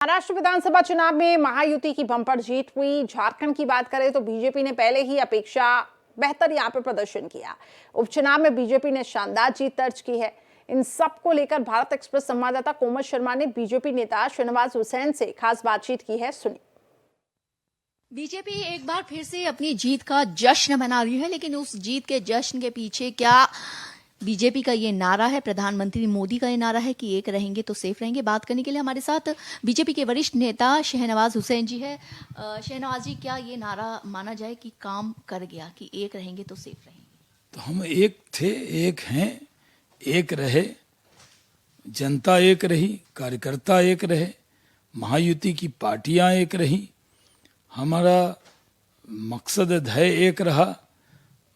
महाराष्ट्र विधानसभा चुनाव में महायुति की बम्पर जीत हुई। झारखंड की बात करें तो बीजेपी ने पहले ही अपेक्षा बेहतर यहां पर प्रदर्शन किया। उपचुनाव में बीजेपी ने शानदार जीत दर्ज की है। इन सब को लेकर भारत एक्सप्रेस संवाददाता कोमल शर्मा ने बीजेपी नेता शहनवाज हुसैन से खास बातचीत की है, सुनिए। बीजेपी एक बार फिर से अपनी जीत का जश्न मना रही है, लेकिन उस जीत के जश्न के पीछे क्या बीजेपी का ये नारा है, प्रधानमंत्री मोदी का ये नारा है कि एक रहेंगे तो सेफ रहेंगे। बात करने के लिए हमारे साथ बीजेपी के वरिष्ठ नेता शहनवाज हुसैन जी है। शहनवाज जी, क्या ये नारा माना जाए कि काम कर गया कि एक रहेंगे तो सेफ रहेंगे? तो हम एक थे, एक हैं, एक रहे, जनता एक रही, कार्यकर्ता एक रहे, महायुति की पार्टियां एक रही, हमारा मकसद ध्येय एक रहा,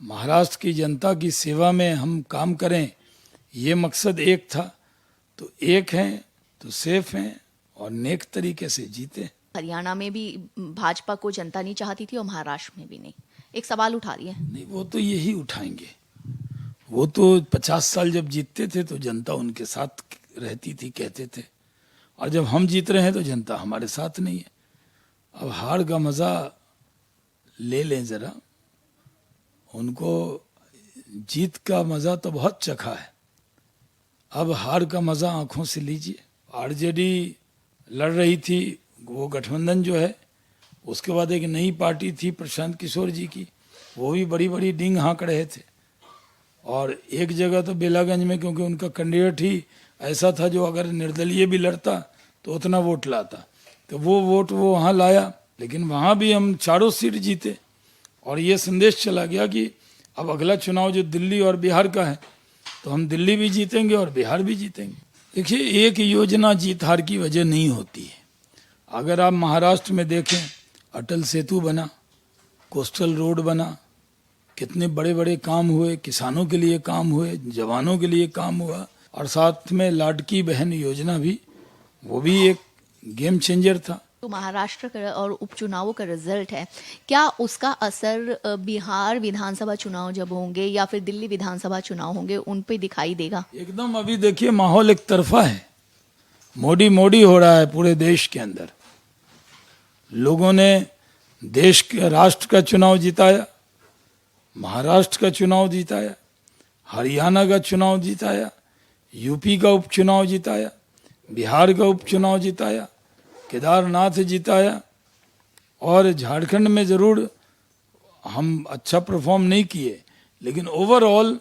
महाराष्ट्र की जनता की सेवा में हम काम करें, ये मकसद एक था। तो एक हैं तो सेफ हैं और नेक तरीके से जीते। हरियाणा में भी भाजपा को जनता नहीं चाहती थी और महाराष्ट्र में भी नहीं। एक सवाल उठा रही है। नहीं, वो तो यही उठाएंगे। वो तो 50 साल जब जीतते थे तो जनता उनके साथ रहती थी, कहते थे, और जब हम जीत रहे हैं तो जनता हमारे साथ नहीं है। अब हार का मजा ले लें जरा, उनको जीत का मजा तो बहुत चखा है, अब हार का मजा आंखों से लीजिए। आरजेडी लड़ रही थी, वो गठबंधन जो है, उसके बाद एक नई पार्टी थी प्रशांत किशोर जी की, वो भी बड़ी बड़ी डींग हाँक रहे थे। और एक जगह तो बेलागंज में, क्योंकि उनका कैंडिडेट ही ऐसा था जो अगर निर्दलीय भी लड़ता तो उतना वोट लाता, तो वो वोट वो वहाँ लाया, लेकिन वहाँ भी हम चारों सीट जीते। और ये संदेश चला गया कि अब अगला चुनाव जो दिल्ली और बिहार का है, तो हम दिल्ली भी जीतेंगे और बिहार भी जीतेंगे। देखिए, एक योजना जीत हार की वजह नहीं होती है। अगर आप महाराष्ट्र में देखें, अटल सेतु बना, कोस्टल रोड बना, कितने बड़े बड़े काम हुए, किसानों के लिए काम हुए, जवानों के लिए काम हुआ, और साथ में लाडकी बहन योजना भी, वो भी एक गेम चेंजर था। तो महाराष्ट्र का और उपचुनावों का रिजल्ट है, क्या उसका असर बिहार विधानसभा चुनाव जब होंगे या फिर दिल्ली विधानसभा चुनाव होंगे उन पे दिखाई देगा? एकदम। अभी देखिए, माहौल एक तरफा है, मोदी मोदी हो रहा है पूरे देश के अंदर। लोगों ने देश के राष्ट्र का चुनाव जिताया, महाराष्ट्र का चुनाव जिताया, हरियाणा का चुनाव जिताया, यूपी का उपचुनाव जिताया, बिहार का उपचुनाव जिताया, केदारनाथ जिताया, और झारखंड में ज़रूर हम अच्छा परफॉर्म नहीं किए, लेकिन ओवरऑल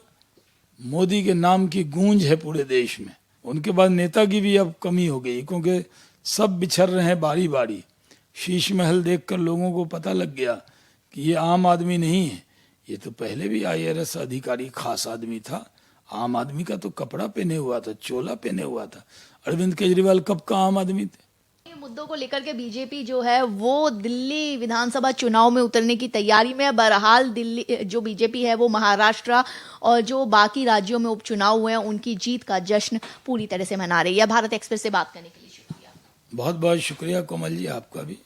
मोदी के नाम की गूंज है पूरे देश में। उनके बाद नेता की भी अब कमी हो गई, क्योंकि सब बिछड़ रहे हैं बारी बारी। शीश महल देखकर लोगों को पता लग गया कि ये आम आदमी नहीं है, ये तो पहले भी IAS अधिकारी खास आदमी था। आम आदमी का तो कपड़ा पहने हुआ था, चोला पहने हुआ था। अरविंद केजरीवाल कब का आम आदमी थे? मुद्दों को लेकर के बीजेपी जो है वो दिल्ली विधानसभा चुनाव में उतरने की तैयारी में है। बहरहाल दिल्ली जो बीजेपी है वो महाराष्ट्र और जो बाकी राज्यों में उपचुनाव हुए हैं उनकी जीत का जश्न पूरी तरह से मना रही है। भारत एक्सप्रेस से बात करने के लिए शुक्रिया। बहुत बहुत शुक्रिया कोमल जी, आपका भी।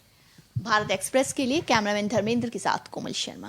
भारत एक्सप्रेस के लिए कैमरामैन धर्मेंद्र के साथ कोमल शर्मा।